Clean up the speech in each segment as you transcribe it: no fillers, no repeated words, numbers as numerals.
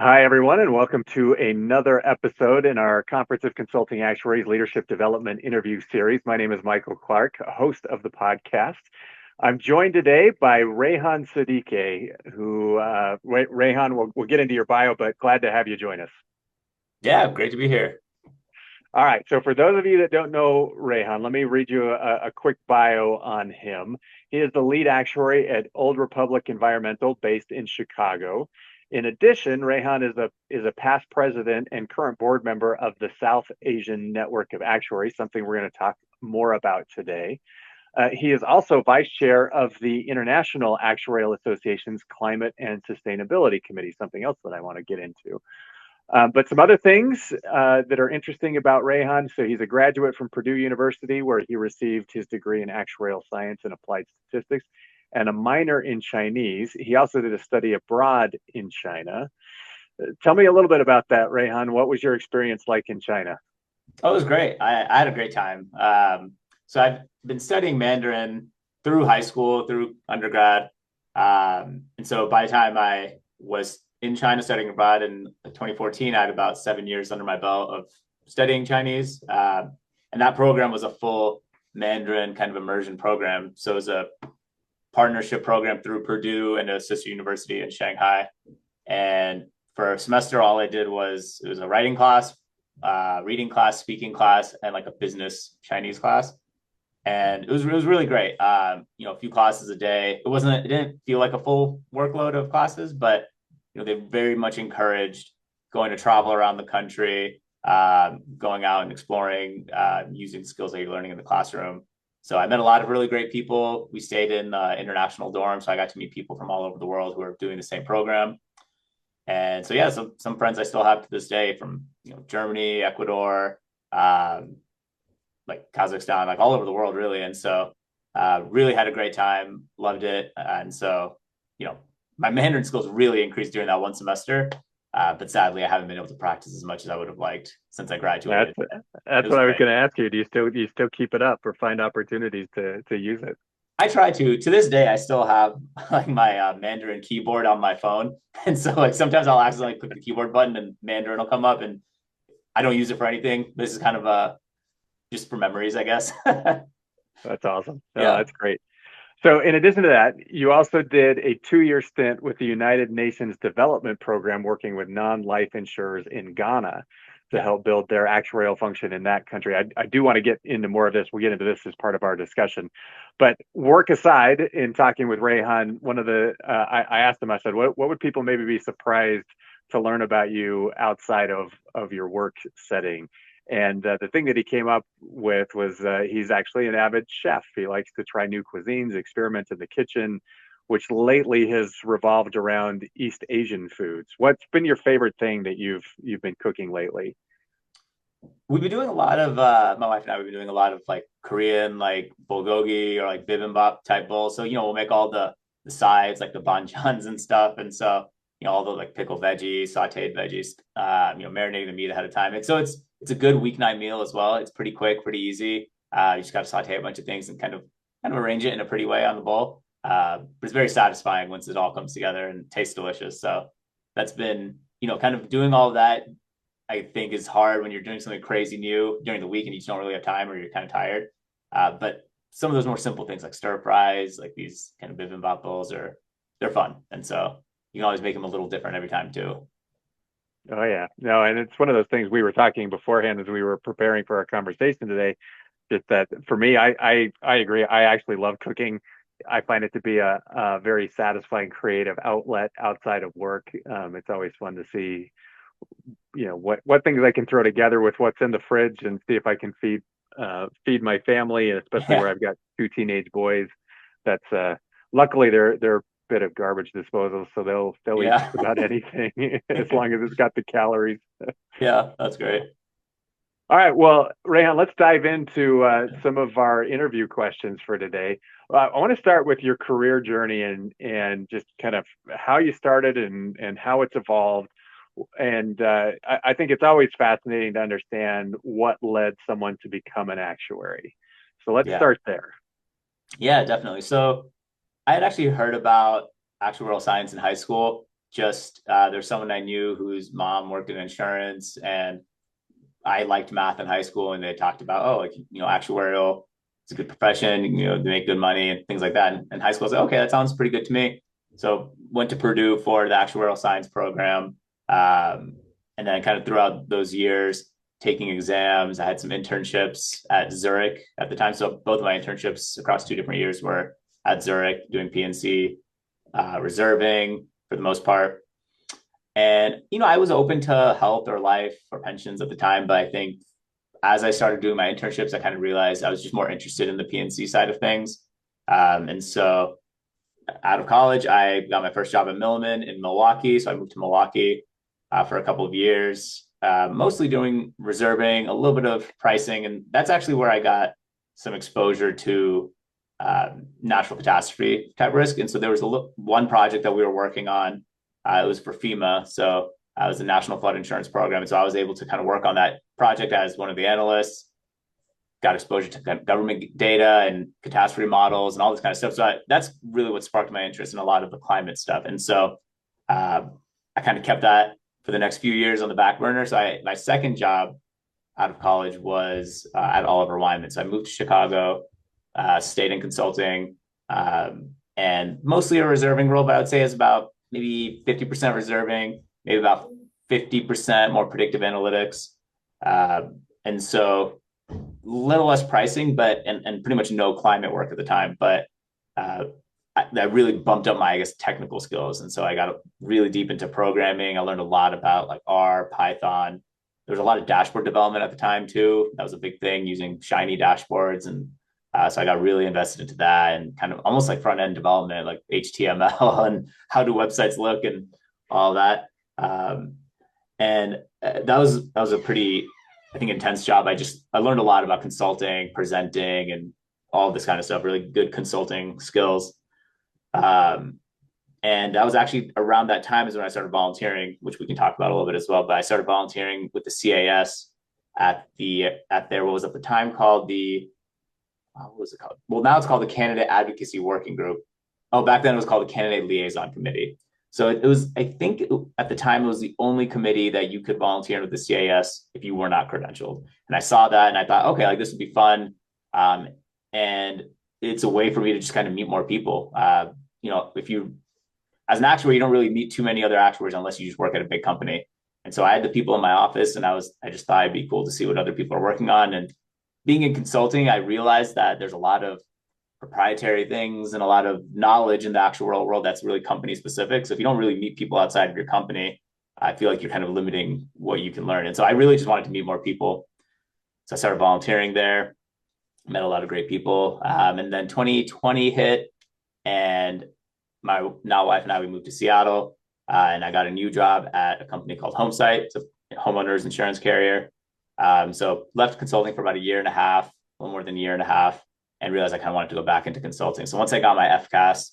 Hi, everyone, and welcome to another episode in our Conference of Consulting Actuaries Leadership Development interview series. My name is Michael Clark, host of the podcast. I'm joined today by Rehan Siddique, who, Rayhan, we'll get into your bio, but glad to have you join us. Yeah, great to be here. All right, so for those of you that don't know Rayhan, let me read you a quick bio on him. He is the lead actuary at Old Republic Environmental based in Chicago. In addition, Rayhan is a past president and current board member of the South Asian Network of Actuaries, something we're going to talk more about today. He is also vice chair of the International Actuarial Association's Climate and Sustainability Committee, something else that I want to get into. But some other things that are interesting about Rayhan. So he's a graduate from Purdue University, where he received his degree in actuarial science and applied statistics and a minor in Chinese. He also did a study abroad in China. Tell me a little bit about that, Rayhan. What was your experience like in China? Oh, it was great. I had a great time. So I've been studying Mandarin through high school, through undergrad. And so by the time I was in China studying abroad in 2014, I had about 7 years under my belt of studying Chinese. And that program was a full Mandarin kind of immersion program. So it was a partnership program through Purdue and a sister university in Shanghai. And for a semester, all I did was it was a writing class, reading class, speaking class, and like a business Chinese class. And it was really great. A few classes a day. It didn't feel like a full workload of classes, but they very much encouraged going to travel around the country, going out and exploring, using skills that you're learning in the classroom. So I met a lot of really great people. We stayed in international dorms, so I got to meet people from all over the world who are doing the same program. And so yeah, some friends I still have to this day from Germany, Ecuador, like Kazakhstan, like all over the world really. And so really had a great time, loved it. And so my Mandarin skills really increased during that one semester. But sadly, I haven't been able to practice as much as I would have liked since I That's graduated. It that's was what I was great. going to ask you. Do you still keep it up or find opportunities to use it? I try to. To this day, I still have like my Mandarin keyboard on my phone, and so like sometimes I'll accidentally click the keyboard button and Mandarin will come up, and I don't use it for anything. This is kind of just for memories, I guess. That's awesome. No, Yeah, that's great. So, in addition to that, you also did a 2 year stint with the United Nations Development Program working with non life insurers in Ghana to yeah, help build their actuarial function in that country. I do want to get into more of this. We'll get into this as part of our discussion. But work aside, in talking with Rayhan, I asked him, I said, what would people maybe be surprised to learn about you outside of your work setting? And the thing that he came up with was he's actually an avid chef. He likes to try new cuisines, experiment in the kitchen, which lately has revolved around East Asian foods. What's been your favorite thing that you've been cooking lately? we've been doing a lot of my wife and I. We've been doing a lot of like Korean, like bulgogi or like bibimbap type bowls. So we'll make all the sides like the banjans and stuff, and so all the like pickled veggies, sautéed veggies, marinating the meat ahead of time. And so it's a good weeknight meal as well. It's pretty quick, pretty easy. You just got to saute a bunch of things and kind of arrange it in a pretty way on the bowl. But it's very satisfying once it all comes together and tastes delicious. So that's been kind of doing all of that. I think is hard when you're doing something crazy new during the week and you just don't really have time or you're kind of tired. But some of those more simple things like stir fries, like these kind of bibimbap bowls, they're fun, and so you can always make them a little different every time too. Oh yeah, no, and it's one of those things we were talking beforehand as we were preparing for our conversation today. Just that for me, I agree. I actually love cooking. I find it to be a very satisfying creative outlet outside of work. It's always fun to see what things I can throw together with what's in the fridge and see if I can feed my family, and especially where Yeah, I've got two teenage boys. That's luckily they're a bit of garbage disposal, so they'll eat just yeah, about anything as long as it's got the calories. yeah. That's great. All right, well, Rayhan, let's dive into some of our interview questions for today. I want to start with your career journey and just kind of how you started and how it's evolved. And I think it's always fascinating to understand what led someone to become an actuary. So let's Yeah, start there. yeah, definitely. So I had actually heard about actuarial science in high school. just there's someone I knew whose mom worked in insurance, and I liked math in high school, and they talked about, oh, like, actuarial, it's a good profession, they make good money and things like that. And in high school, I was like, okay, that sounds pretty good to me. So went to Purdue for the actuarial science program. And then kind of throughout those years, taking exams, I had some internships at Zurich at the time. So both of my internships across 2 different years were at Zurich doing PNC, reserving for the most part. And, I was open to health or life or pensions at the time, but I think as I started doing my internships, I kind of realized I was just more interested in the PNC side of things. And so out of college, I got my first job at Milliman in Milwaukee. So I moved to Milwaukee for a couple of years, mostly doing reserving, a little bit of pricing. And that's actually where I got some exposure to natural catastrophe type risk. And so there was one project that we were working on. It was for FEMA. So it was the National Flood Insurance Program. And so I was able to kind of work on that project as one of the analysts, got exposure to kind of government data and catastrophe models and all this kind of stuff. So that's really what sparked my interest in a lot of the climate stuff. And so I kind of kept that for the next few years on the back burner. So my second job out of college was at Oliver Wyman. So I moved to Chicago, stayed in consulting, and mostly a reserving role, but I would say it's about maybe 50% reserving, maybe about 50% more predictive analytics. And so a little less pricing, and pretty much no climate work at the time. But that really bumped up my, I guess, technical skills. And so I got really deep into programming. I learned a lot about like R, Python. There was a lot of dashboard development at the time too. That was a big thing, using shiny dashboards. And so I got really invested into that, and kind of almost like front end development, like HTML and how do websites look and all that. And that was a pretty, I think, intense job. I learned a lot about consulting, presenting, and all this kind of stuff. Really good consulting skills. And that was actually around that time is when I started volunteering, which we can talk about a little bit as well. But I started volunteering with the CAS at their, what was at the time called what was it called? Well, now it's called the Candidate Advocacy Working Group. Oh, back then it was called the Candidate Liaison Committee. So it was, I think at the time, it was the only committee that you could volunteer with the CAS if you were not credentialed. And I saw that and I thought, okay, like this would be fun. And it's a way for me to just kind of meet more people. If you, as an actuary, you don't really meet too many other actuaries unless you just work at a big company. And so I had the people in my office, and I just thought it'd be cool to see what other people are working on. And being in consulting, I realized that there's a lot of proprietary things and a lot of knowledge in the actuarial world that's really company specific. So if you don't really meet people outside of your company, I feel like you're kind of limiting what you can learn. And so I really just wanted to meet more people. So I started volunteering there, met a lot of great people. And then 2020 hit, and my now wife and I, we moved to Seattle, and I got a new job at a company called Homesite. It's a homeowners insurance carrier. So left consulting for about a year and a half, a little more than a year and a half, and realized I kind of wanted to go back into consulting. So once I got my FCAS,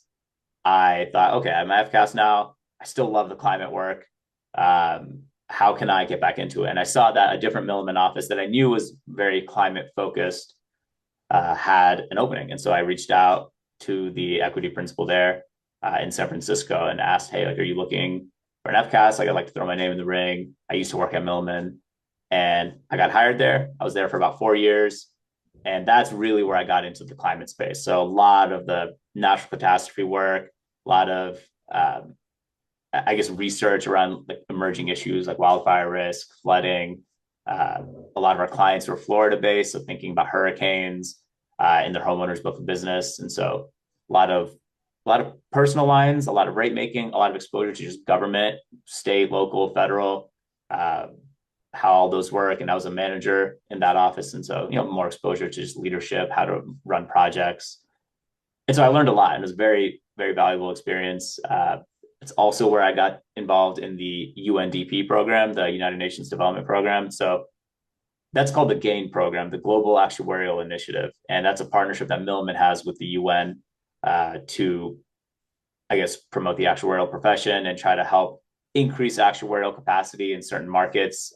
I thought, okay, I have my FCAS now. I still love the climate work. How can I get back into it? And I saw that a different Milliman office that I knew was very climate focused had an opening. And so I reached out to the equity principal there in San Francisco and asked, hey, like, are you looking for an FCAS? Like, I'd like to throw my name in the ring. I used to work at Milliman, and I got hired there. I was there for about 4 years. And that's really where I got into the climate space. So a lot of the natural catastrophe work, a lot of, I guess, research around like emerging issues like wildfire risk, flooding. A lot of our clients were Florida based, so thinking about hurricanes in their homeowners book of business. And so a lot of personal lines, a lot of rate making, a lot of exposure to just government, state, local, federal, how all those work. And I was a manager in that office. And so, more exposure to just leadership, how to run projects. And so I learned a lot, and it was a very, very valuable experience. It's also where I got involved in the UNDP program, the United Nations Development Program. So that's called the GAIN program, the Global Actuarial Initiative. And that's a partnership that Milliman has with the UN to, I guess, promote the actuarial profession and try to help increase actuarial capacity in certain markets,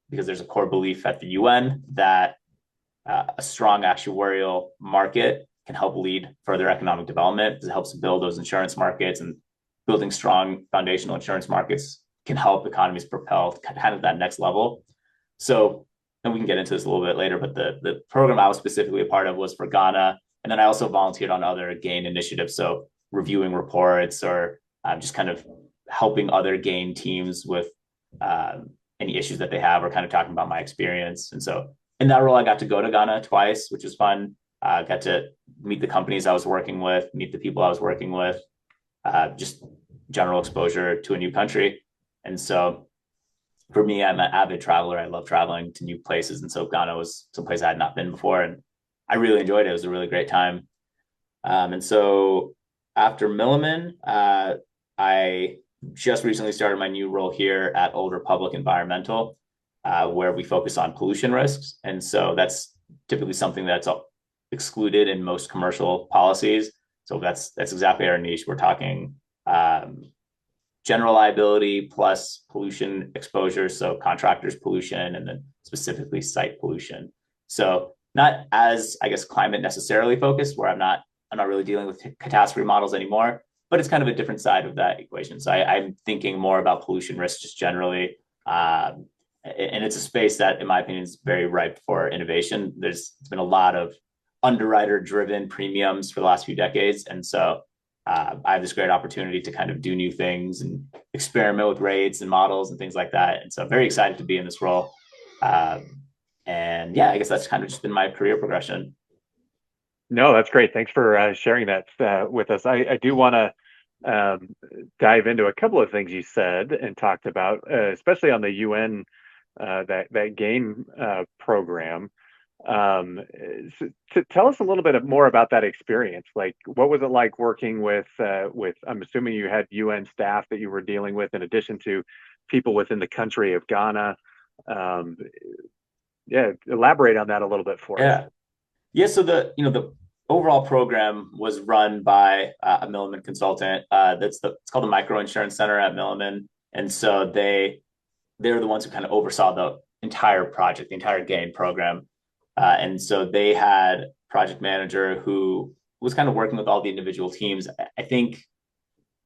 because there's a core belief at the UN that a strong actuarial market can help lead further economic development. It helps build those insurance markets and building strong foundational insurance markets can help economies propel kind of that next level. So, and we can get into this a little bit later, but the program I was specifically a part of was for Ghana. And then I also volunteered on other GAIN initiatives. So reviewing reports or just kind of helping other GAIN teams with any issues that they have, or kind of talking about my experience. And so in that role, I got to go to Ghana twice, which was fun. Got to meet the companies I was working with, meet the people I was working with, just general exposure to a new country. And so for me, I'm an avid traveler. I love traveling to new places. And so Ghana was some place I had not been before. And I really enjoyed it. It was a really great time. And so after Milliman, I just recently started my new role here at Old Republic Environmental, where we focus on pollution risks. And so that's typically something that's excluded in most commercial policies. So that's exactly our niche. We're talking general liability plus pollution exposure, so contractors pollution, and then specifically site pollution. So not as, I guess, climate necessarily focused, where I'm not really dealing with catastrophe models anymore, but it's kind of a different side of that equation. So I'm thinking more about pollution risk just generally. And it's a space that, in my opinion, is very ripe for innovation. There's been a lot of underwriter driven premiums for the last few decades. And so I have this great opportunity to kind of do new things and experiment with rates and models and things like that. And so I'm very excited to be in this role. And yeah, I guess that's kind of just been my career progression. No, that's great. Thanks for sharing that with us. I do want to dive into a couple of things you said and talked about, especially on the UN that GAIN program. To tell us a little bit more about that experience. Like, what was it like working with? I'm assuming you had UN staff that you were dealing with, in addition to people within the country of Ghana. Um, yeah, elaborate on that a little bit for us. Yeah. Yeah, so the overall program was run by a Milliman consultant. It's called the Micro Insurance Center at Milliman, and so they're the ones who kind of oversaw the entire project, the entire GAIN program. And so they had a project manager who was kind of working with all the individual teams. I think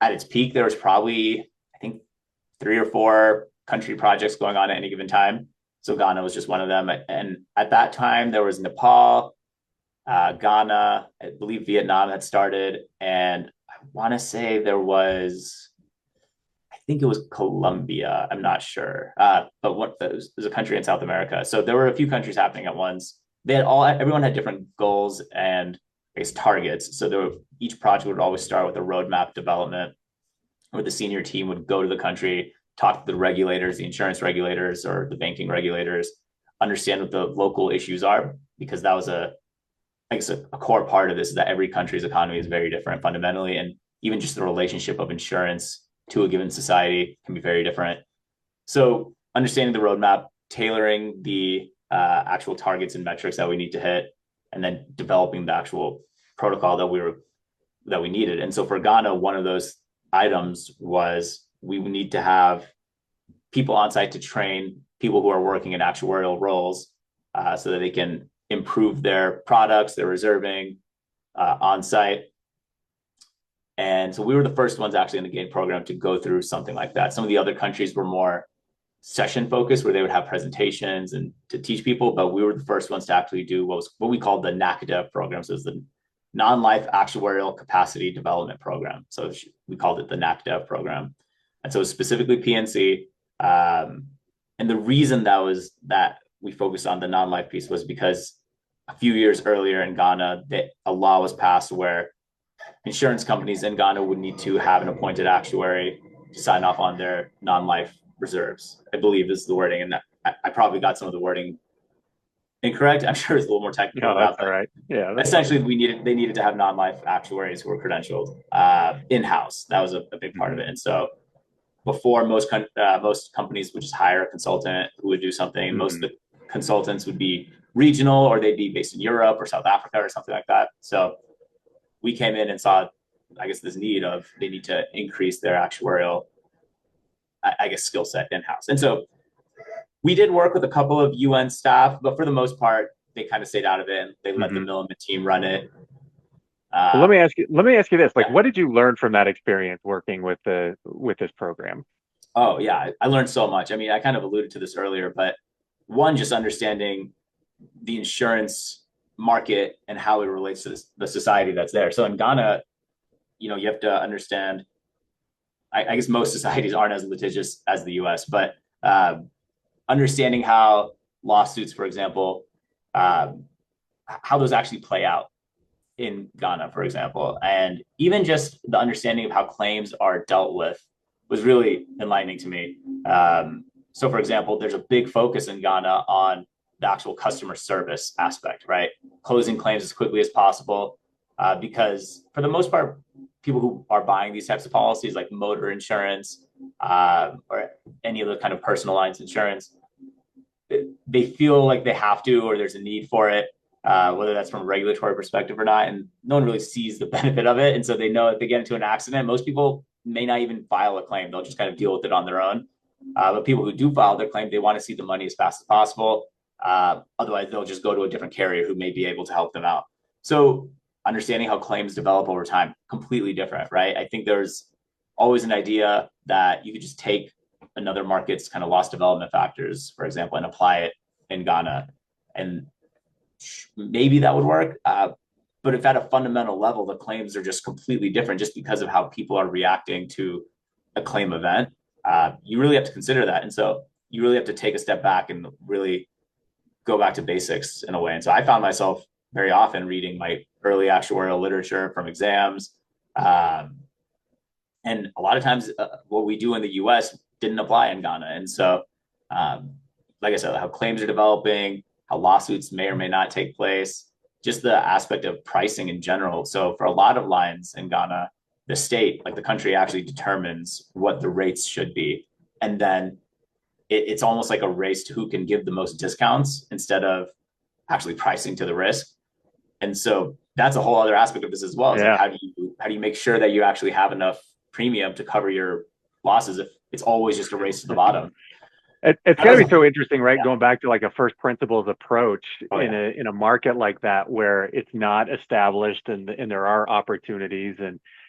at its peak, there was probably, I think, 3 or 4 country projects going on at any given time. So Ghana was just one of them. And at that time, there was Nepal, Ghana, I believe Vietnam had started. And I want to say I think it was Colombia. I'm not sure. But there's a country in South America. So there were a few countries happening at once. Everyone had different goals and, I guess, targets. So each project would always start with a roadmap development, where the senior team would go to the country, talk to the regulators, the insurance regulators or the banking regulators, understand what the local issues are, because that was I guess a core part of this is that every country's economy is very different fundamentally, and even just the relationship of insurance to a given society can be very different. So understanding the roadmap, tailoring the actual targets and metrics that we need to hit, and then developing the actual protocol that we needed. And so for Ghana, one of those items was we would need to have people on site to train people who are working in actuarial roles, so that they can improve their products, their reserving on site. And so we were the first ones actually in the GAIN program to go through something like that. Some of the other countries were more session focused, where they would have presentations and to teach people, but we were the first ones to actually do what we called the NACDEV program. So it was the Non-Life Actuarial Capacity Development Program. So we called it the NACDEV program. And so it was specifically PNC. And the reason that we focused on the non-life piece was because a few years earlier in Ghana, a law was passed where insurance companies in Ghana would need to have an appointed actuary to sign off on their non-life reserves, I believe is the wording. And I probably got some of the wording incorrect. I'm sure it's a little more technical. No, that's all right. Yeah. Essentially, they needed to have non-life actuaries who were credentialed in-house. That was a big part of it. And so before, most companies would just hire a consultant who would do something. Mm-hmm. Most of the consultants would be regional, or they'd be based in Europe or South Africa or something like that. So we came in and saw, I guess, this need of they need to increase their actuarial, I guess, skill set in-house. And so we did work with a couple of UN staff, but for the most part, they kind of stayed out of it and they let the Milliman team run it. Well, let me ask you this. Like, Yeah. what did you learn from that experience working with this program? Oh, yeah. I learned so much. I mean, I kind of alluded to this earlier, but one, just understanding the insurance market and how it relates to the society that's there. So in Ghana, you have to understand, I guess most societies aren't as litigious as the US, but understanding how lawsuits, for example, um, how those actually play out in Ghana, for example, and even just the understanding of how claims are dealt with was really enlightening to me. So, for example, there's a big focus in Ghana on the actual customer service aspect, right? Closing claims as quickly as possible, because for the most part, people who are buying these types of policies, like motor insurance or any other kind of personal lines insurance, they feel like they have to, or there's a need for it, whether that's from a regulatory perspective or not. And no one really sees the benefit of it. And so they know if they get into an accident, most people may not even file a claim. They'll just kind of deal with it on their own. But people who do file their claim, they want to see the money as fast as possible. Otherwise, they'll just go to a different carrier who may be able to help them out. So understanding how claims develop over time, completely different, right? I think there's always an idea that you could just take another market's kind of loss development factors, for example, and apply it in Ghana. And maybe that would work. But if at a fundamental level, the claims are just completely different just because of how people are reacting to a claim event, you really have to consider that. And so you really have to take a step back and really go back to basics in a way. And so I found myself very often reading my early actuarial literature from exams. And a lot of times, what we do in the US didn't apply in Ghana. And so, um, like I said, how claims are developing, how lawsuits may or may not take place, just the aspect of pricing in general. So, for a lot of lines in Ghana, the state, like the country, actually determines what the rates should be. And then it's almost like a race to who can give the most discounts instead of actually pricing to the risk. And so that's a whole other aspect of this as well. It's like Yeah. how do you make sure that you actually have enough premium to cover your losses if it's always just a race to the bottom? It's That got to was be so interesting, right? yeah. Going back to like a first principles approach Oh yeah. in a market like that where it's not established and there are opportunities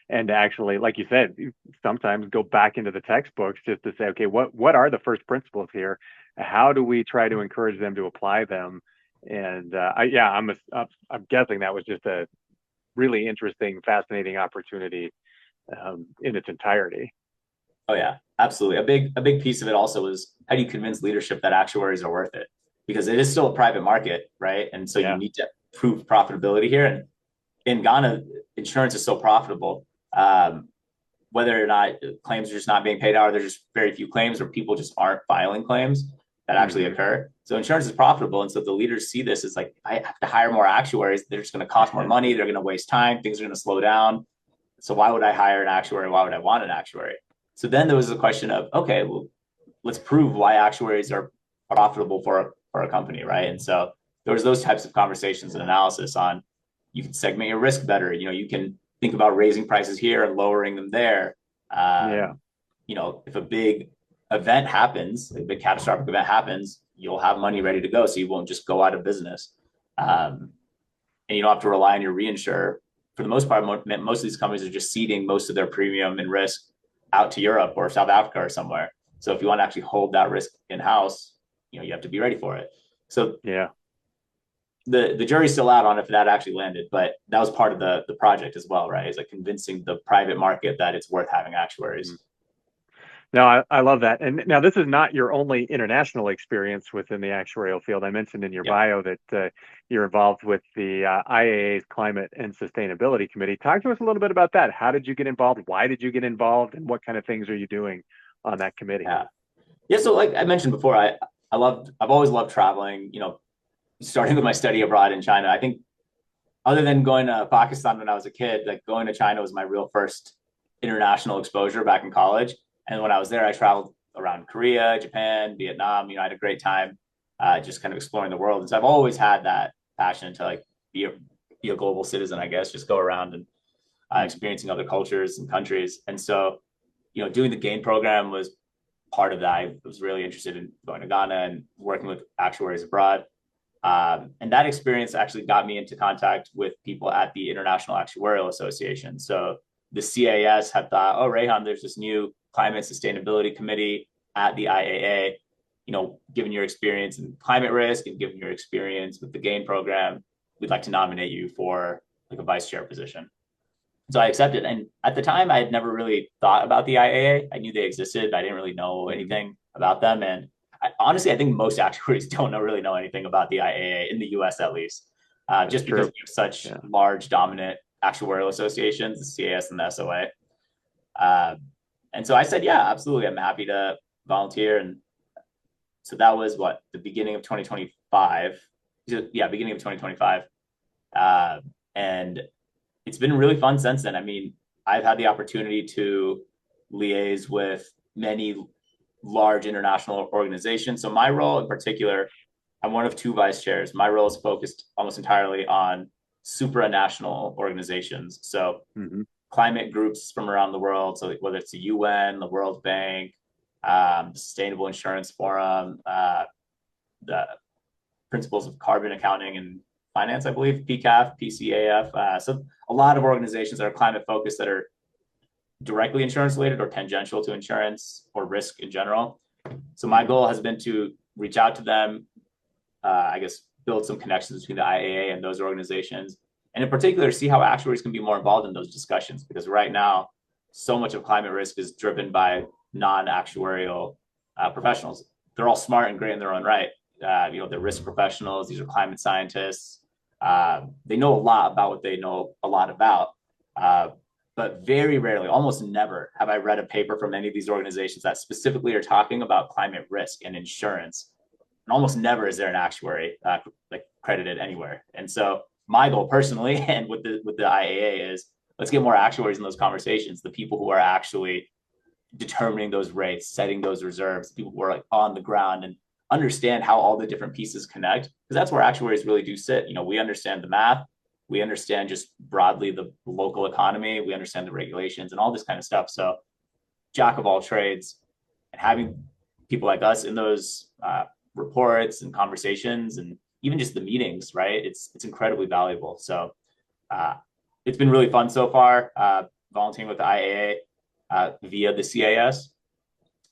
and actually, like you said, sometimes go back into the textbooks just to say, okay, what are the first principles here? How do we try to encourage them to apply them? And yeah, I'm guessing that was just a really interesting, fascinating opportunity in its entirety. Oh yeah. Absolutely. A big piece of it also is how do you convince leadership that actuaries are worth it? Because it is still a private market, right? And so you Yeah. need to prove profitability here. And in Ghana, insurance is so profitable. Um, Whether or not claims are just not being paid out, or there's just very few claims, or people just aren't filing claims that actually Hmm. occur. So insurance is profitable, and so the leaders see this as like, I have to hire more actuaries. They're just going to cost more money. They're going to waste time. Things are going to slow down. So why would I hire an actuary? Why would I want an actuary? So then there was a question of, okay, well, let's prove why actuaries are profitable for a company, right? And so there was those types of conversations and analysis on you can segment your risk better. You can think about raising prices here and lowering them there. Yeah. Um, if a big event happens, a big catastrophic event happens, you'll have money ready to go, so you won't just go out of business. And you don't have to rely on your reinsurer. For the most part, most of these companies are just ceding most of their premium and risk out to Europe or South Africa or somewhere. So if you want to actually hold that risk in house, you have to be ready for it. So Yeah. the jury's still out on if that actually landed, but that was part of the project as well, right? Is like convincing the private market that it's worth having actuaries. No, I love that. And now this is not your only international experience within the actuarial field. I mentioned in your Yep. bio that you're involved with the IAA's Climate and Sustainability Committee. Talk to us a little bit about that. How did you get involved? Why did you get involved? And what kind of things are you doing on that committee? Yeah. Yeah. So like I mentioned before, I've always loved traveling, starting with my study abroad in China. I think other than going to Pakistan when I was a kid, like going to China was my real first international exposure back in college. And when I was there, I traveled around Korea, Japan, Vietnam. I had a great time just kind of exploring the world. And so I've always had that passion to like be a global citizen, I guess, just go around and experiencing other cultures and countries. And so, doing the GAIN program was part of that. I was really interested in going to Ghana and working with actuaries abroad. And that experience actually got me into contact with people at the International Actuarial Association. So the CAS had thought, oh, Rayhan, there's this new climate sustainability committee at the IAA. Given your experience in climate risk and given your experience with the GAIN program, we'd like to nominate you for like a vice chair position. So I accepted. And at the time, I had never really thought about the IAA. I knew they existed, but I didn't really know Mm-hmm. anything about them. And honestly, I think most actuaries don't really know anything about the IAA in the US at least, That's just because true. we have such Yeah. large, dominant actuarial associations, the CAS and the SOA. Uh, and so I said, yeah, absolutely. I'm happy to volunteer. And so that was what, the beginning of 2025. Yeah, beginning of 2025. Uh, and it's been really fun since then. I mean, I've had the opportunity to liaise with many large international organizations. So my role in particular, I'm one of two vice chairs. My role is focused almost entirely on supranational organizations. So Mm-hmm. climate groups from around the world. So whether it's the UN, the World Bank, Sustainable Insurance Forum, the Principles of Carbon Accounting and Finance, I believe, PCAF, PCAF. So a lot of organizations that are climate focused that are directly insurance related or tangential to insurance or risk in general. So my Mm-hmm. goal has been to reach out to them, I guess, build some connections between the IAA and those organizations, and in particular, see how actuaries can be more involved in those discussions. Because right now, so much of climate risk is driven by non-actuarial professionals. They're all smart and great in their own right. They're risk professionals. These are climate scientists. They know a lot about what they know a lot about. Uh, but very rarely, almost never, have I read a paper from any of these organizations that specifically are talking about climate risk and insurance. And almost never is there an actuary like credited anywhere. And so my goal personally, and with the IAA, is let's get more actuaries in those conversations. The people who are actually determining those rates, setting those reserves, people who are like on the ground and understand how all the different pieces connect. Because that's where actuaries really do sit. We understand the math, we understand just broadly the local economy, we understand the regulations and all this kind of stuff. So jack of all trades, and having people like us in those reports and conversations and even just the meetings, right? It's incredibly valuable. So uh, it's been really fun so far, volunteering with the IAA via the CAS.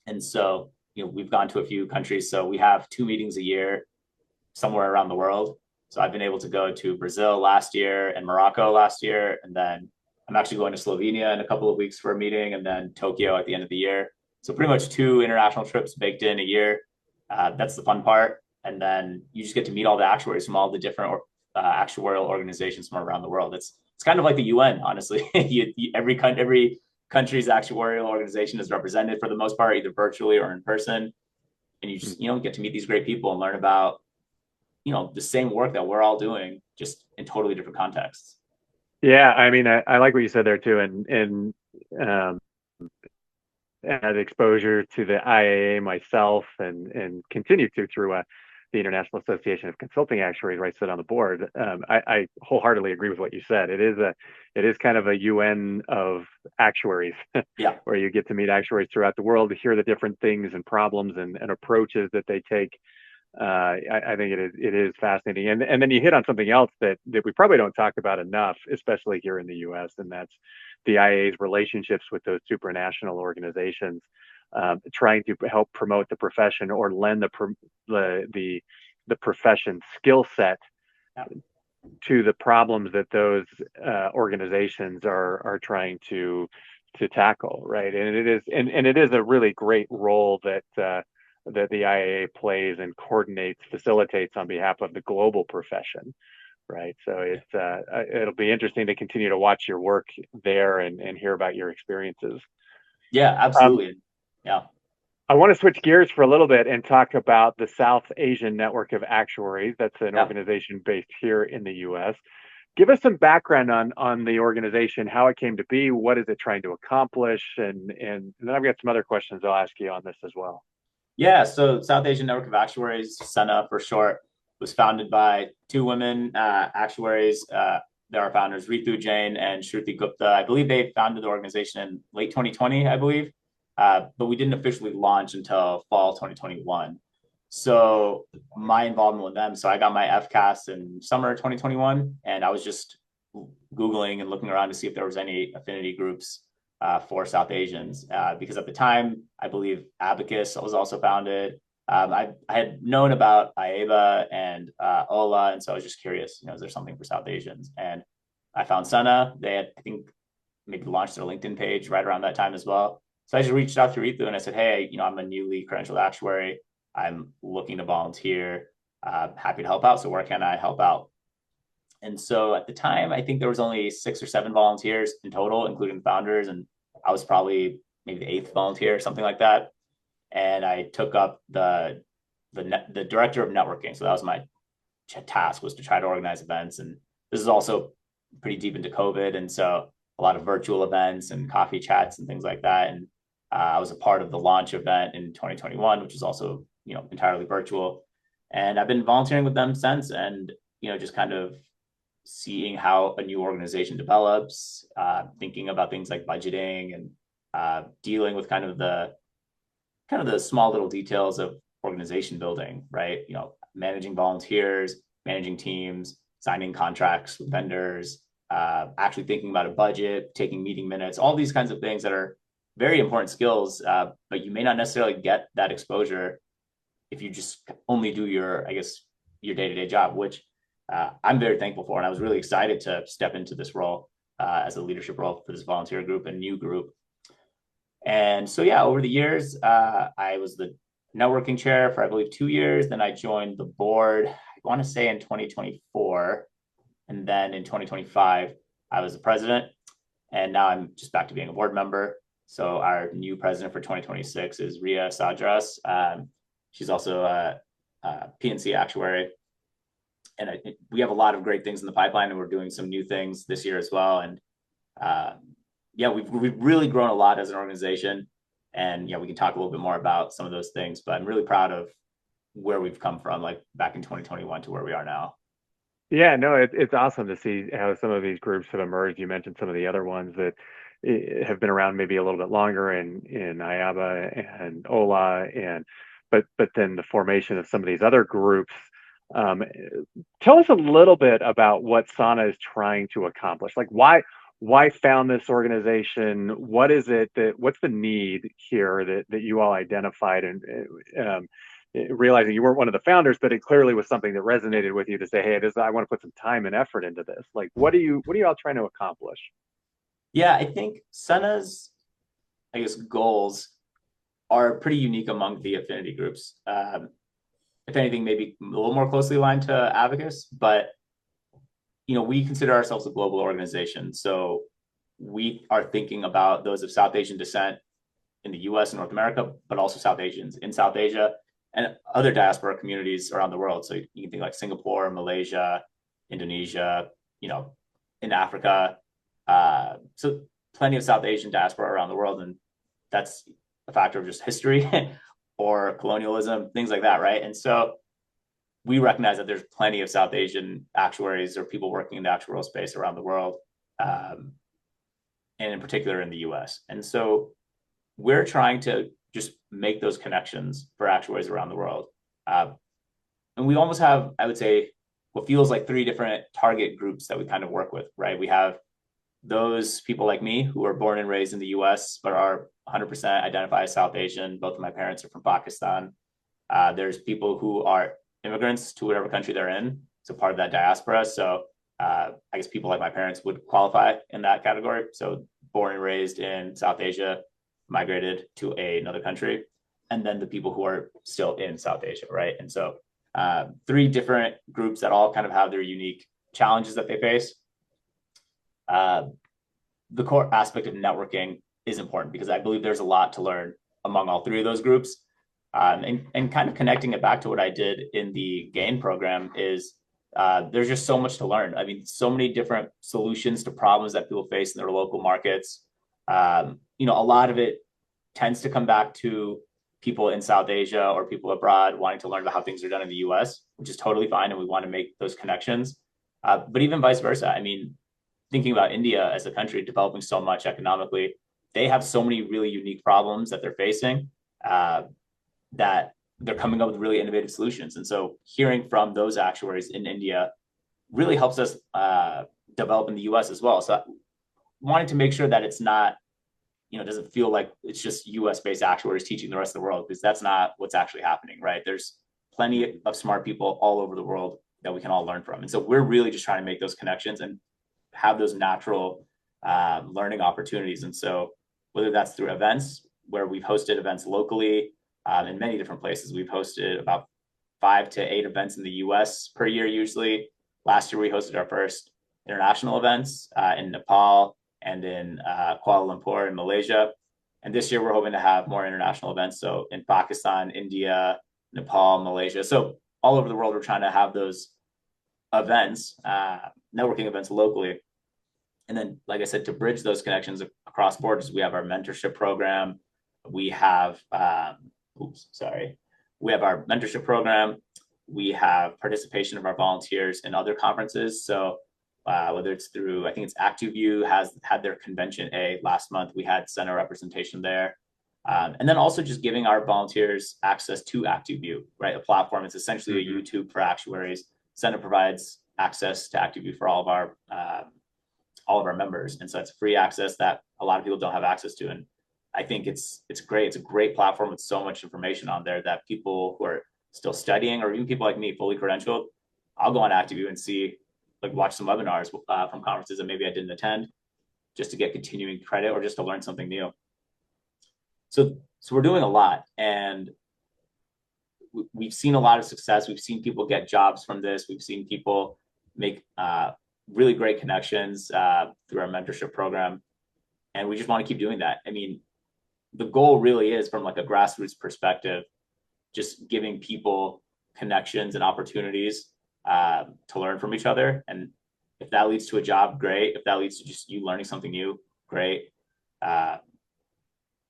And so, we've gone to a few countries. So we have 2 meetings a year somewhere around the world. So I've been able to go to Brazil last year and Morocco last year. And then I'm actually going to Slovenia in a couple of weeks for a meeting, and then Tokyo at the end of the year. So pretty much 2 international trips baked in a year. That's the fun part. And then you just get to meet all the actuaries from all the different actuarial organizations from around the world. It's kind of like the UN, honestly. Every country's actuarial organization is represented for the most part, either virtually or in person. And you just Mm-hmm. get to meet these great people and learn about the same work that we're all doing, just in totally different contexts. Yeah, I mean, I like what you said there too, and um, had exposure to the IAA myself, and continue to through the International Association of Consulting Actuaries, where I sit on the board. I wholeheartedly agree with what you said. It is kind of a UN of actuaries, Yeah. where you get to meet actuaries throughout the world to hear the different things and problems and approaches that they take. I think it is fascinating, and then you hit on something else that we probably don't talk about enough, especially here in the U.S., and that's the IA's relationships with those supranational organizations, trying to help promote the profession or lend the profession skill set Yeah. to the problems that those organizations are trying to tackle, right? And it is a really great role that the IAA plays and coordinates, facilitates on behalf of the global profession, right? So it'll be interesting to continue to watch your work there and hear about your experiences. Yeah, Um, absolutely. Yeah. I want to switch gears for a little bit and talk about the South Asian Network of Actuaries. That's an Yeah. organization based here in the U.S. Give us some background on the organization, how it came to be, what is it trying to accomplish, and then I've got some other questions I'll ask you on this as well. Yeah. So South Asian Network of Actuaries, SENA for short, was founded by two women actuaries. There are founders, Ritu Jain and Shruti Gupta. I believe they founded the organization in late 2020, I believe. But we didn't officially launch until fall 2021. So my involvement with them, so I got my FCAS in summer 2021, and I was just Googling and looking around to see if there was any affinity groups for South Asians. Because at the time, I believe Abacus was also founded. I had known about AIBA and Ola, and so I was just curious, is there something for South Asians? And I found Sana. They had, I think, maybe launched their LinkedIn page right around that time as well. So I just reached out to Ritu and I said, hey, I'm a newly credentialed actuary. I'm looking to volunteer. Happy to help out. So where can I help out? And so at the time, I think there was only 6 or 7 volunteers in total, including the founders. And I was probably maybe the 8th volunteer, something like that. And I took up the director of networking. So that was my task, was to try to organize events. And this is also pretty deep into COVID. And so a lot of virtual events and coffee chats and things like that. And I was a part of the launch event in 2021, which is also, entirely virtual. And I've been volunteering with them since, and, just kind of seeing how a new organization develops, thinking about things like budgeting and dealing with kind of the small little details of organization building, right? Managing volunteers, managing teams, signing contracts with vendors, actually thinking about a budget, taking meeting minutes, all these kinds of things that are very important skills, but you may not necessarily get that exposure if you just only do I guess, your day-to-day job, which I'm very thankful for. And I was really excited to step into this role as a leadership role for this volunteer group and new group. And so, yeah, over the years, I was the networking chair for, I believe, 2 years. Then I joined the board, I want to say in 2024. And then in 2025, I was the president. And now I'm just back to being a board member. So our new president for 2026 is Ria Sadras. She's also a PNC actuary. And we have a lot of great things in the pipeline, and we're doing some new things this year as well. And yeah, we've really grown a lot as an organization, and we can talk a little bit more about some of those things. But I'm really proud of where we've come from, like back in 2021 to where we are now. Yeah, no, it's awesome to see how some of these groups have emerged. You mentioned some of the other ones that have been around maybe a little bit longer in IABA and OLA, and but then the formation of some of these other groups. Um, Tell us a little bit about what Sana is trying to accomplish. Like why found this organization? What is it what's the need here that you all identified, and realizing you weren't one of the founders, but it clearly was something that resonated with you to say, hey, I want to put some time and effort into this. Like, what are you all trying to accomplish? Yeah, I think Sana's, I guess, goals are pretty unique among the affinity groups. If anything, maybe a little more closely aligned to Abacus, but we consider ourselves a global organization. So we are thinking about those of South Asian descent in the US and North America, but also South Asians in South Asia and other diaspora communities around the world. So you can think like Singapore, Malaysia, Indonesia, in Africa. So plenty of South Asian diaspora around the world. And that's a factor of just history or colonialism, things like that, right? And so we recognize that there's plenty of South Asian actuaries or people working in the actuarial space around the world, and in particular in the US. And so we're trying to just make those connections for actuaries around the world. And we almost have, I would say, what feels like 3 different target groups that we kind of work with, right? We have those people like me who are born and raised in the US, but are 100% identify as South Asian. Both of my parents are from Pakistan. There's people who are immigrants to whatever country they're in, so part of that diaspora. So I guess people like my parents would qualify in that category. So born and raised in South Asia, migrated to another country, and then the people who are still in South Asia, right? And so 3 different groups that all kind of have their unique challenges that they face. The core aspect of networking is important because I believe there's a lot to learn among all 3 of those groups. And kind of connecting it back to what I did in the GAIN program is there's just so much to learn. I mean, so many different solutions to problems that people face in their local markets. A lot of it tends to come back to people in South Asia or people abroad wanting to learn about how things are done in the US, which is totally fine. And we want to make those connections. But even vice versa. I mean, thinking about India as a country developing so much economically, they have so many really unique problems that they're facing that they're coming up with really innovative solutions. And so hearing from those actuaries in India really helps us develop in the US as well. So wanting to make sure that it's not, doesn't feel like it's just US based actuaries teaching the rest of the world, because that's not what's actually happening, right? There's plenty of smart people all over the world that we can all learn from. And so we're really just trying to make those connections and have those natural learning opportunities. And so whether that's through events where we've hosted events locally in many different places, we've hosted about 5 to 8 events in the US per year usually. Last year we hosted our first international events in Nepal and in Kuala Lumpur in Malaysia. And this year we're hoping to have more international events. So in Pakistan, India, Nepal, Malaysia. So all over the world, we're trying to have those events, networking events locally. And then, like I said, to bridge those connections across borders, we have our mentorship program. We have, we have our mentorship program. We have participation of our volunteers in other conferences. So whether it's through, I think it's ActiveView has had their convention last month. We had center representation there. And then also just giving our volunteers access to ActiveView, right? A platform. It's essentially a YouTube for actuaries. Center provides access to ActiveView for all of our members. And so it's free access that a lot of people don't have access to. And I think it's great. It's a great platform with so much information on there that people who are still studying, or even people like me, fully credentialed, I'll go on ActiveView and see, like, watch some webinars from conferences that maybe I didn't attend, just to get continuing credit or just to learn something new. So we're doing a lot, and we've seen a lot of success. We've seen people get jobs from this. We've seen people make really great connections through our mentorship program. And we just want to keep doing that. I mean, the goal really is, from like a grassroots perspective, just giving people connections and opportunities to learn from each other. And if that leads to a job, great. If that leads to just you learning something new, great.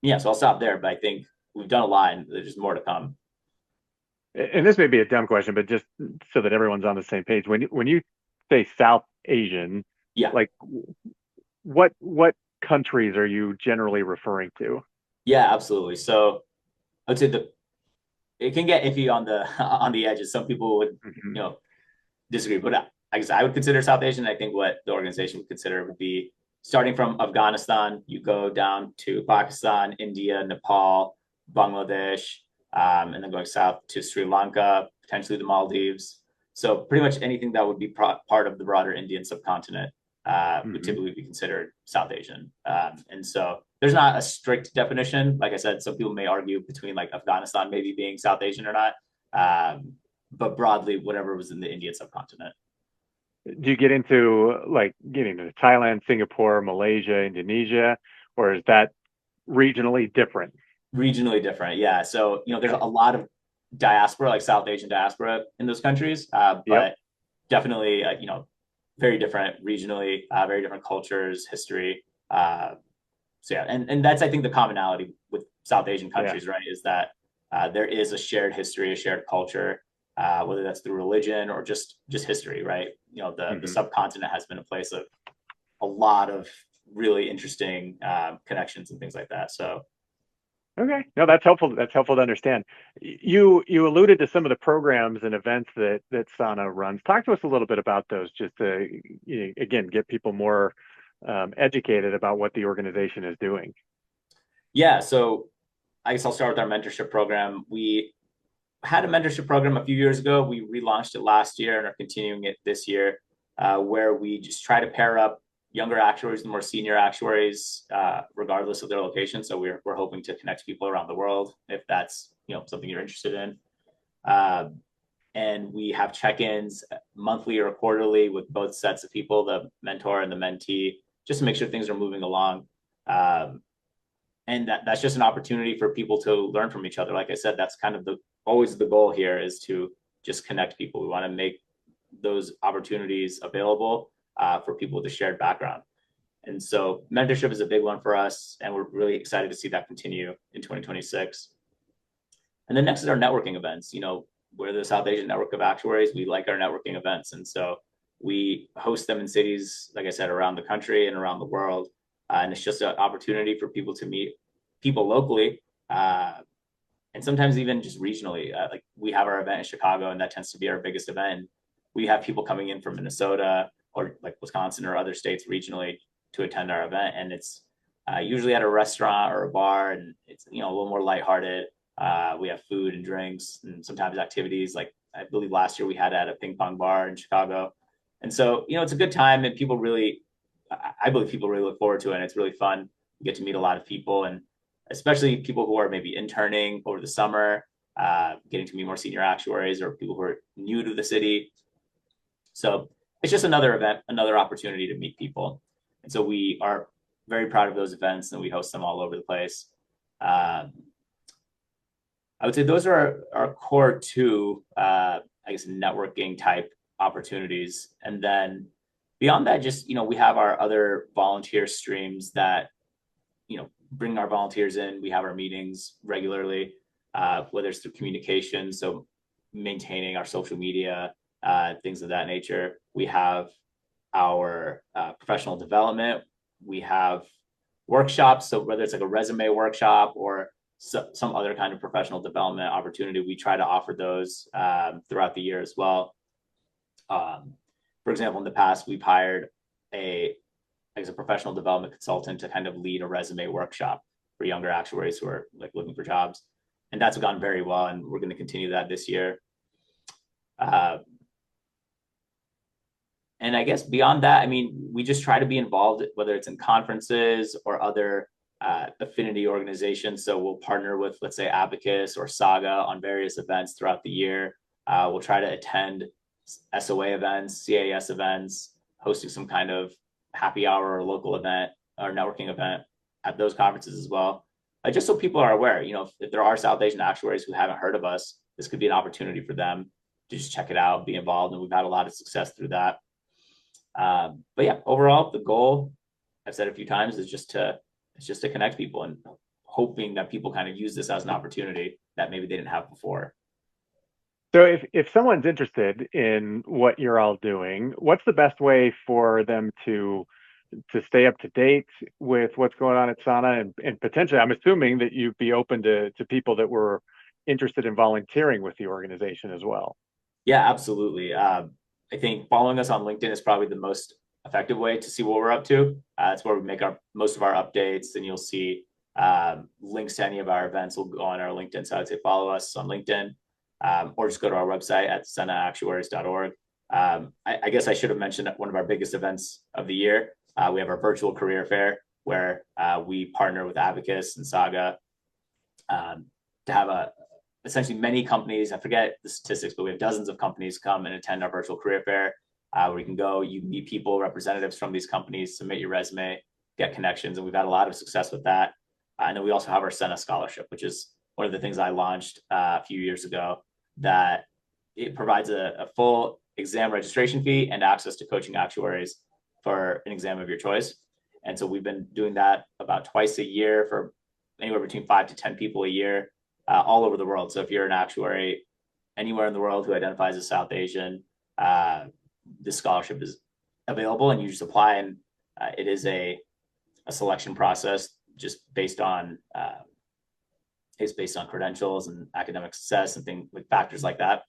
Yeah, so I'll stop there, but I think we've done a lot and there's more to come. And this may be a dumb question, but just so that everyone's on the same page, when you say South Asian, Yeah. like what countries are you generally referring to? Yeah, absolutely. So I would say it can get iffy on the on the edges. Some people would, Mm-hmm. disagree, but I guess I would consider South Asian. I think what the organization would consider would be starting from Afghanistan, you go down to Pakistan, India, Nepal, Bangladesh, and then going south to Sri Lanka, potentially the Maldives. So pretty much anything that would be part of the broader Indian subcontinent would Mm-hmm. typically be considered South Asian. And so there's not a strict definition. Like I said, some people may argue between like Afghanistan maybe being South Asian or not. But broadly, whatever was in the Indian subcontinent. Do you get into like getting into Thailand, Singapore, Malaysia, Indonesia, or is that regionally different? Regionally different, yeah. So, there's Okay. a lot of diaspora, like South Asian diaspora in those countries, Yep. but definitely, very different regionally, very different cultures, history. So yeah, and that's, I think, the commonality with South Asian Yeah. countries, right, is that there is a shared history, a shared culture, whether that's through religion or just history, right? The Hmm. subcontinent has been a place of a lot of really interesting connections and things like that. So Okay. No, that's helpful. That's helpful to understand. You alluded to some of the programs and events that Sana runs. Talk to us a little bit about those, just to again get people more educated about what the organization is doing. yeah, so I guess I'll start with our mentorship program. We had a mentorship program a few years ago. We relaunched it last year and are continuing it this year, where we just try to pair up younger actuaries and more senior actuaries, regardless of their location. So we're hoping to connect people around the world if that's something you're interested in. Uh, and we have check-ins monthly or quarterly with both sets of people, the mentor and the mentee, just to make sure things are moving along. Um, and that's just an opportunity for people to learn from each other. Like I said, that's kind of always the goal here, is to just connect people. We want to make those opportunities available for people with a shared background. And so mentorship is a big one for us, and we're really excited to see that continue in 2026. And then next is our networking events. We're the South Asian Network of Actuaries. We like our networking events. And so we host them in cities, like I said, around the country and around the world. And it's just an opportunity for people to meet people locally, and sometimes even just regionally. Like we have our event in Chicago, and that tends to be our biggest event. We have people coming in from Minnesota or like Wisconsin or other states regionally to attend our event, and it's usually at a restaurant or a bar, and it's a little more lighthearted. We have food and drinks, and sometimes activities. Like I believe last year we had at a ping pong bar in Chicago, and so it's a good time, and people really, I believe people really look forward to it. And it's really fun. You get to meet a lot of people, and especially people who are maybe interning over the summer, getting to meet more senior actuaries or people who are new to the city. So it's just another event, another opportunity to meet people. And so we are very proud of those events, and we host them all over the place. Um, I would say those are our core two, I guess, networking type opportunities. And then beyond that, just, we have our other volunteer streams that, bring our volunteers in. We have our meetings regularly, whether it's through communication, so maintaining our social media, things of that nature. We have our professional development. We have workshops. So whether it's like a resume workshop or some other kind of professional development opportunity, we try to offer those throughout the year as well. For example, in the past, we've hired a professional development consultant to kind of lead a resume workshop for younger actuaries who are like looking for jobs, and that's gone very well. And we're going to continue that this year. Uh, and I guess beyond that, I mean, we just try to be involved, whether it's in conferences or other affinity organizations. So we'll partner with, let's say, Abacus or Saga on various events throughout the year. We'll try to attend SOA events, CAS events, hosting some kind of happy hour or local event or networking event at those conferences as well. Just so people are aware, if there are South Asian actuaries who haven't heard of us, this could be an opportunity for them to just check it out, be involved. And we've had a lot of success through that. But yeah, overall, the goal, I've said a few times, is just to connect people, and hoping that people kind of use this as an opportunity that maybe they didn't have before. So if someone's interested in what you're all doing, what's the best way for them to stay up to date with what's going on at Sana, and potentially, I'm assuming that you'd be open to people that were interested in volunteering with the organization as well. Yeah, absolutely. I think following us on LinkedIn is probably the most effective way to see what we're up to. It's where we make our most of our updates, and you'll see links to any of our events will go on our LinkedIn. So I'd say follow us on LinkedIn, or just go to our website at senaactuaries.org. I guess I should have mentioned one of our biggest events of the year. We have our virtual career fair where we partner with Abacus and Saga to have essentially many companies. I forget the statistics, but we have dozens of companies come and attend our virtual career fair, where you can go, you meet people, representatives from these companies, submit your resume, get connections, and we've had a lot of success with that. And then we also have our Sena Scholarship, which is one of the things I launched a few years ago, that it provides a full exam registration fee and access to coaching actuaries for an exam of your choice. And so we've been doing that about twice a year for anywhere between 5 to 10 people a year, all over the world. So if you're an actuary anywhere in the world who identifies as South Asian, this scholarship is available, and you just apply. And it is a selection process just based on credentials and academic success and things like factors like that.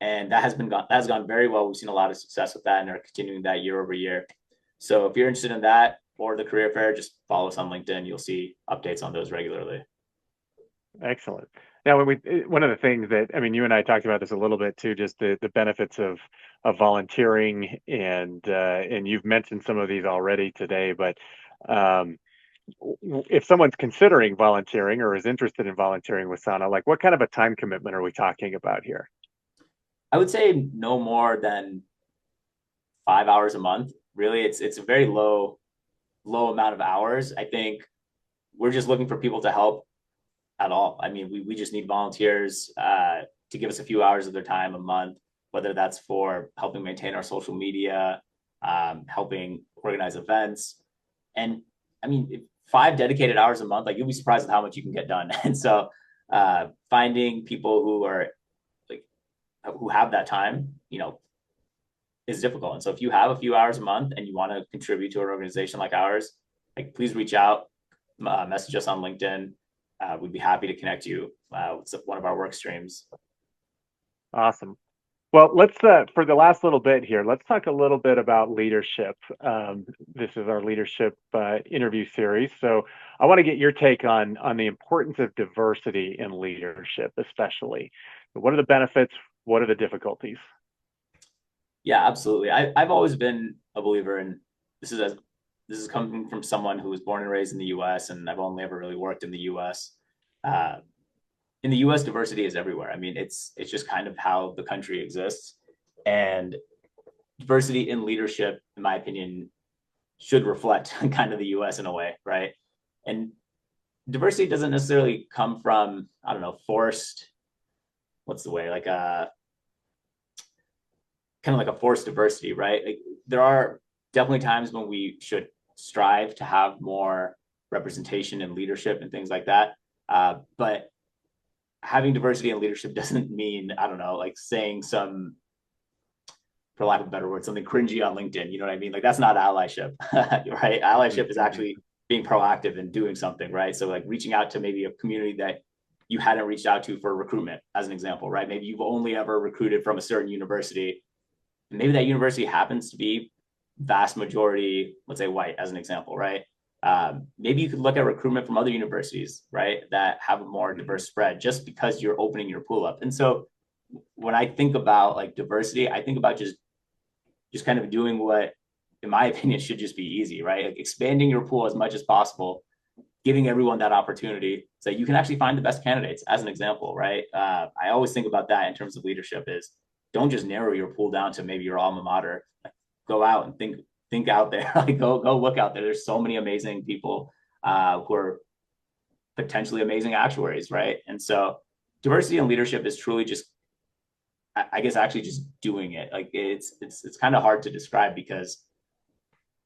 And that has gone very well. We've seen a lot of success with that, and are continuing that year over year. So if you're interested in that or the career fair, just follow us on LinkedIn. You'll see updates on those regularly. Excellent. Now, one of the things that, I mean, you and I talked about this a little bit too, just the benefits of volunteering, and you've mentioned some of these already today. But if someone's considering volunteering or is interested in volunteering with Sana, like what kind of a time commitment are we talking about here? I would say no more than 5 hours a month. Really, it's a very low amount of hours. I think we're just looking for people to help at all. I mean, we just need volunteers to give us a few hours of their time a month, whether that's for helping maintain our social media, helping organize events. And I mean, 5 dedicated hours a month, like you'll be surprised at how much you can get done. And so finding people who are like, who have that time, is difficult. And so if you have a few hours a month and you want to contribute to an organization like ours, like please reach out, message us on LinkedIn. we'd be happy to connect you with one of our work streams. Awesome. Well, let's for the last little bit here, let's talk a little bit about leadership. This is our leadership interview series, so I want to get your take on the importance of diversity in leadership, especially. What are the benefits? What are the difficulties? Yeah, absolutely. I've always been a believer in this is as this is coming from someone who was born and raised in the U.S. and I've only ever really worked in the U.S. Uh, in the U.S., diversity is everywhere. I mean, it's just kind of how the country exists, and diversity in leadership, in my opinion, should reflect kind of the U.S. in a way, right? And diversity doesn't necessarily come from, I don't know, forced. What's the way? Like kind of like a forced diversity, right? Like there are definitely times when we should strive to have more representation and leadership and things like that. But having diversity in leadership doesn't mean, I don't know, like saying some, for lack of a better word, something cringy on LinkedIn. You know what I mean? Like that's not allyship, right? Allyship is actually being proactive and doing something, right? So like reaching out to maybe a community that you hadn't reached out to for recruitment, as an example, right? Maybe you've only ever recruited from a certain university. Maybe that university happens to be vast majority, let's say white, as an example, right? Maybe you could look at recruitment from other universities, right, that have a more diverse spread just because you're opening your pool up. And so when I think about like diversity, I think about just kind of doing what, in my opinion, should just be easy, right? Like expanding your pool as much as possible, giving everyone that opportunity so you can actually find the best candidates, as an example, right? I always think about that in terms of leadership is don't just narrow your pool down to maybe your alma mater. Like, go out and think out there. Like go look out there. There's so many amazing people who are potentially amazing actuaries, right? And so diversity and leadership is truly just, I guess, actually just doing it. Like it's kind of hard to describe because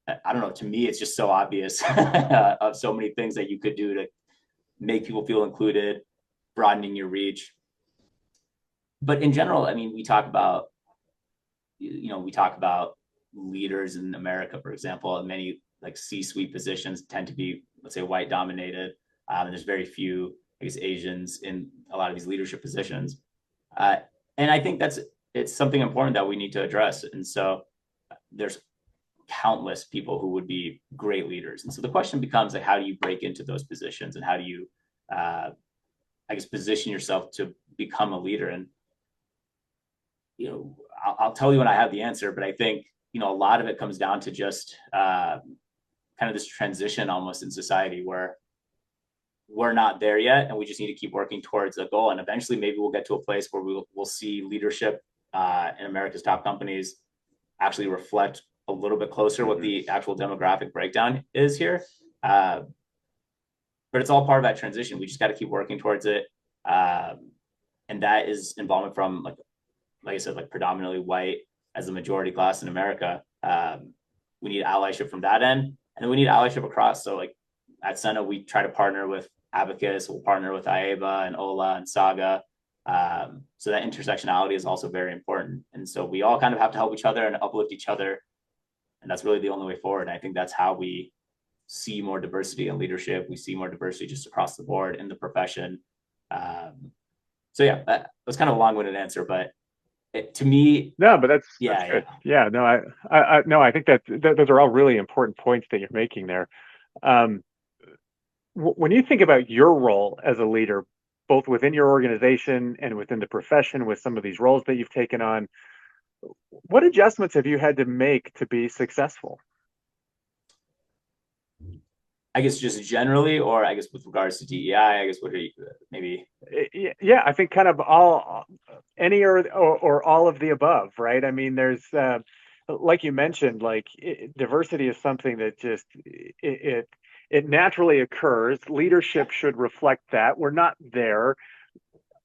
I don't know. To me, it's just so obvious of so many things that you could do to make people feel included, broadening your reach. But in general, I mean, we talk about leaders in America, for example, and many like C-suite positions tend to be, let's say, white dominated. And there's very few, I guess, Asians in a lot of these leadership positions. Uh, and I think it's something important that we need to address. And so there's countless people who would be great leaders. And so the question becomes like, how do you break into those positions and how do you, I guess, position yourself to become a leader? And, I'll tell you when I have the answer, but I think, a lot of it comes down to just kind of this transition almost in society where we're not there yet. And we just need to keep working towards a goal. And eventually maybe we'll get to a place where we'll see leadership in America's top companies actually reflect a little bit closer what the actual demographic breakdown is here. But it's all part of that transition. We just got to keep working towards it. And that is involvement from, like I said, like predominantly white as the majority class in America. We need allyship from that end, and then we need allyship across. So like at Senna, we try to partner with Abacus, we'll partner with IABA and Ola and Saga. So that intersectionality is also very important. And so we all kind of have to help each other and uplift each other. And that's really the only way forward. And I think that's how we see more diversity in leadership. We see more diversity just across the board in the profession. So yeah, that was kind of a long-winded answer, but to me, No, but that's yeah, good. yeah, Yeah, no, no, I think that those are all really important points that you're making there. Um, when you think about your role as a leader, both within your organization and within the profession, with some of these roles that you've taken on, what adjustments have you had to make to be successful? I guess just generally, or I guess with regards to DEI, I guess what are you maybe? Yeah, I think kind of all, any or all of the above, right? I mean, there's like you mentioned, like diversity is something that just it naturally occurs. Leadership should reflect that. We're not there.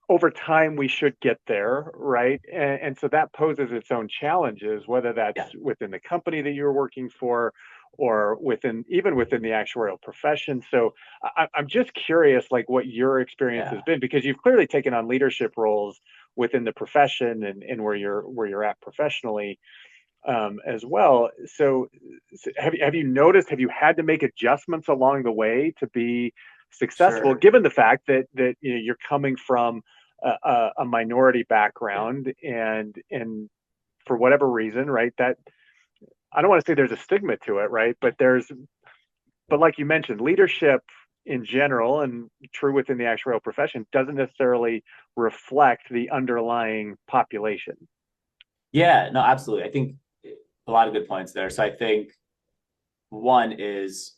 Over time we should get there, right? And so that poses its own challenges, whether that's Yeah, within the company that you're working for or even within the actuarial profession. So I'm just curious, like what your experience has yeah, been, because you've clearly taken on leadership roles within the profession and where you're at professionally, as well. So have you noticed? Have you had to make adjustments along the way to be successful, Sure. given the fact that you're coming from a minority background, and for whatever reason, right? That I don't want to say there's a stigma to it, right? But like you mentioned, leadership in general, and true within the actuarial profession, doesn't necessarily reflect the underlying population. Yeah, no, absolutely. I think a lot of good points there. So I think one is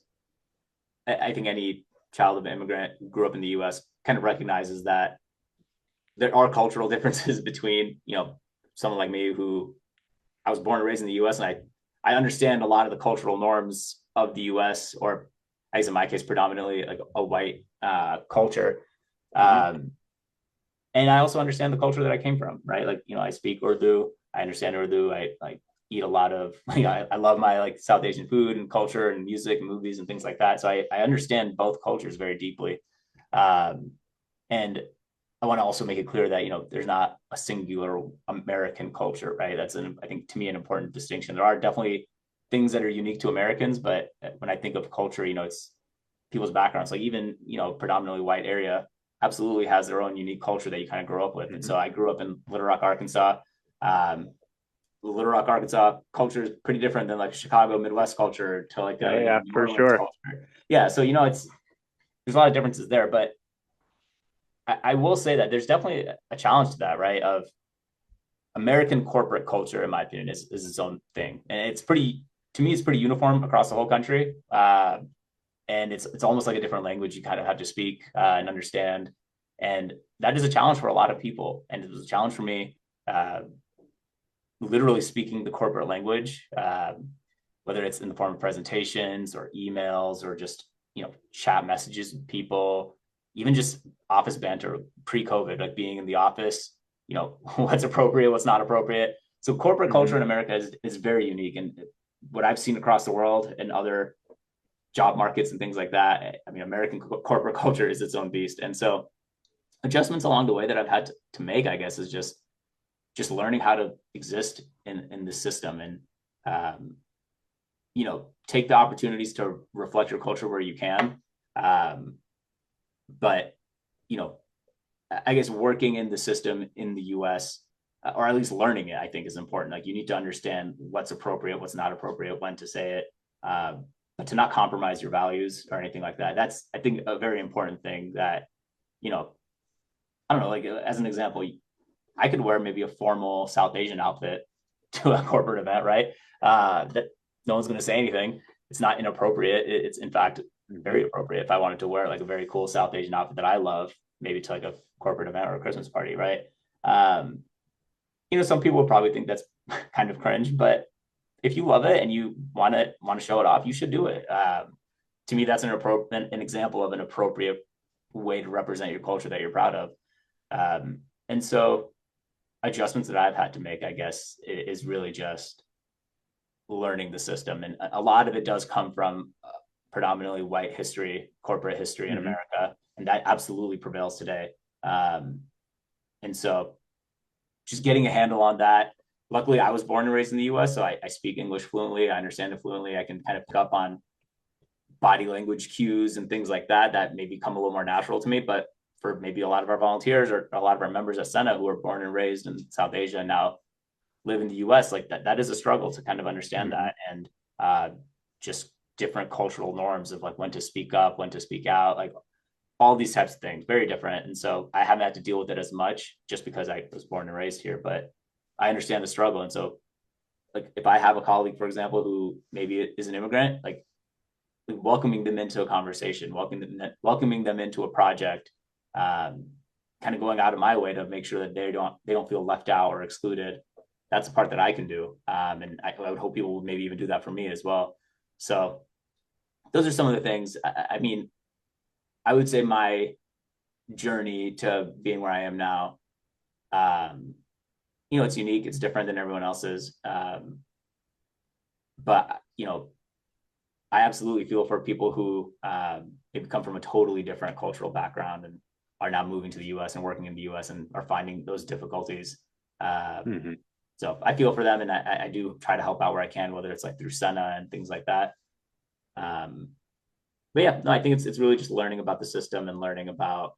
I think any child of an immigrant who grew up in the US kind of recognizes that there are cultural differences between, someone like me who I was born and raised in the US, and I understand a lot of the cultural norms of the US, or I guess in my case, predominantly like a white culture. Mm-hmm. Um, and I also understand the culture that I came from, right? Like, I speak Urdu, I understand Urdu, I like eat a lot of, I love my like South Asian food and culture and music and movies and things like that. So I understand both cultures very deeply. Um, and I want to also make it clear that, there's not a singular American culture, right? I think to me, an important distinction. There are definitely things that are unique to Americans, but when I think of culture, it's people's backgrounds. Like even, predominantly white area absolutely has their own unique culture that you kind of grow up with. And Mm-hmm. so I grew up in Little Rock, Arkansas. Um, Little Rock, Arkansas culture is pretty different than like Chicago Midwest culture to like Yeah, a yeah, New for Orleans sure. culture. Yeah, so it's there's a lot of differences there, but I will say that there's definitely a challenge to that, right? Of American corporate culture, in my opinion, is its own thing, and to me, it's pretty uniform across the whole country. And it's almost like a different language you kind of have to speak and understand, and that is a challenge for a lot of people, and it was a challenge for me. Literally speaking the corporate language, whether it's in the form of presentations or emails or just chat messages with people, even just office banter pre-COVID, like being in the office, what's appropriate, what's not appropriate. So corporate Mm-hmm. culture in America is very unique, and what I've seen across the world and other job markets and things like that. I mean, American corporate culture is its own beast, and so adjustments along the way that I've had to make, I guess, is just learning how to exist in the system and um, take the opportunities to reflect your culture where you can. Um, but you know, I guess working in the system in the U.S. Or at least learning it, I think is important. Like you need to understand what's appropriate, what's not appropriate, when to say it, but to not compromise your values or anything like that. That's I think a very important thing that you know. I don't know. Like as an example, I could wear maybe a formal South Asian outfit to a corporate event, right? That no one's going to say anything. It's not inappropriate. It's in fact Mm-hmm. very appropriate if I wanted to wear like a very cool South Asian outfit that I love, maybe to like a corporate event or a Christmas party, right? Um, some people would probably think that's kind of cringe, but if you love it and you want to show it off, you should do it. To me, that's an example of an appropriate way to represent your culture that you're proud of. And so adjustments that I've had to make, I guess, is really just learning the system. And a lot of it does come from predominantly white history, corporate history in Mm-hmm. America. And that absolutely prevails today. Um, and so just getting a handle on that. Luckily, I was born and raised in the US, so I speak English fluently. I understand it fluently. I can kind of pick up on body language cues and things like that maybe come a little more natural to me. But for maybe a lot of our volunteers or a lot of our members at Senna who are born and raised in South Asia and now live in the US, like that is a struggle to kind of understand Mm-hmm. that and just different cultural norms of like when to speak up, when to speak out, like all these types of things, very different. And so I haven't had to deal with it as much just because I was born and raised here, but I understand the struggle. And so like if I have a colleague, for example, who maybe is an immigrant, like welcoming them into a conversation, welcoming them into a project, um, kind of going out of my way to make sure that they don't feel left out or excluded. That's the part that I can do, and I would hope people would maybe even do that for me as well. So those are some of the things. I mean, I would say my journey to being where I am now, um, it's unique. It's different than everyone else's, but I absolutely feel for people who maybe come from a totally different cultural background and are now moving to the U.S. and working in the U.S. and are finding those difficulties. Um, Mm-hmm. so I feel for them, and I do try to help out where I can, whether it's like through Senna and things like that. Um, But yeah, no, I think it's really just learning about the system and learning about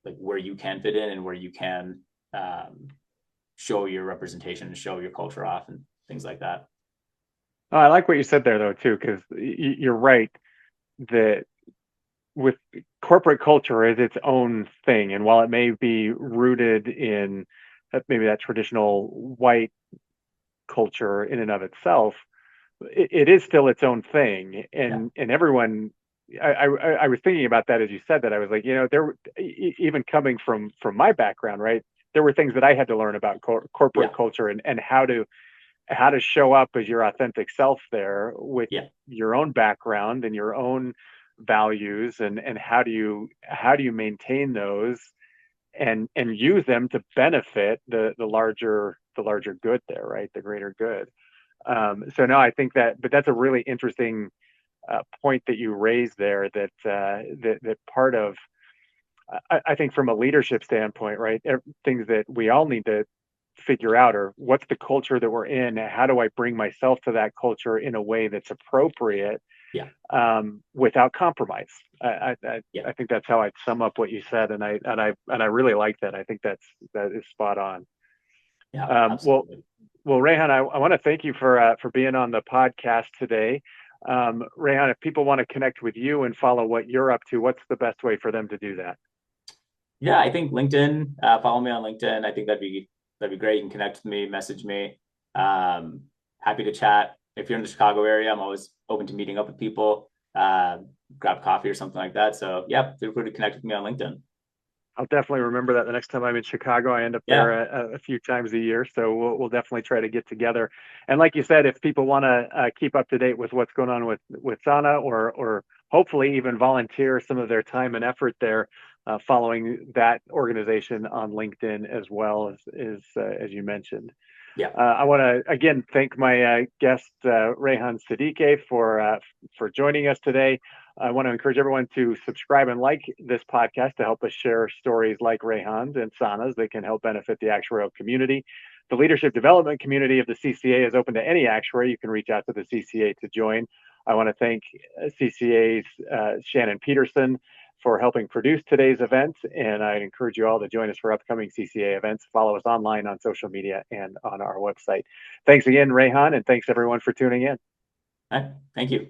like where you can fit in and where you can um, show your representation and show your culture off and things like that. Oh, I like what you said there though too, because you're right that with corporate culture is its own thing, and while it may be rooted in maybe that traditional white culture in and of itself, it is still its own thing, Yeah, and everyone. I was thinking about that as you said that. I was like, there even coming from my background, right? There were things that I had to learn about corporate yeah, culture and how to show up as your authentic self there with yeah, your own background and your own values, and how do you maintain those and use them to benefit the larger good there, right? The greater good. So no, I think but that's a really interesting point that you raised there. That part of, I think from a leadership standpoint, right? Things that we all need to figure out are what's the culture that we're in. How do I bring myself to that culture in a way that's appropriate, yeah, without compromise? I, I yeah, I think that's how I'd sum up what you said, and I really like that. I think that is spot on. yeah, Um, well, absolutely. well, Rayhan, I want to thank you for being on the podcast today. Rayhan, if people want to connect with you and follow what you're up to, what's the best way for them to do that? Yeah, I think LinkedIn. Follow me on LinkedIn. I think that'd be great. You can connect with me, message me. Um, Happy to chat. If you're in the Chicago area, I'm always open to meeting up with people, grab coffee or something like that. So yeah, feel free to connect with me on LinkedIn. I'll definitely remember that the next time I'm in Chicago. I end up there Yeah, a few times a year, so we'll definitely try to get together. And like you said, if people want to keep up to date with what's going on with Sana, or hopefully even volunteer some of their time and effort there, following that organization on LinkedIn as well as you mentioned. yeah. I want to again thank my guest Rehan Siddique for joining us today. I want to encourage everyone to subscribe and like this podcast to help us share stories like Rehan's and Sana's that can help benefit the actuarial community. The leadership development community of the CCA is open to any actuary. You can reach out to the CCA to join. I want to thank CCA's Shannon Peterson for helping produce today's event. And I encourage you all to join us for upcoming CCA events. Follow us online on social media and on our website. Thanks again, Rayhan, and thanks everyone for tuning in. All right. Thank you.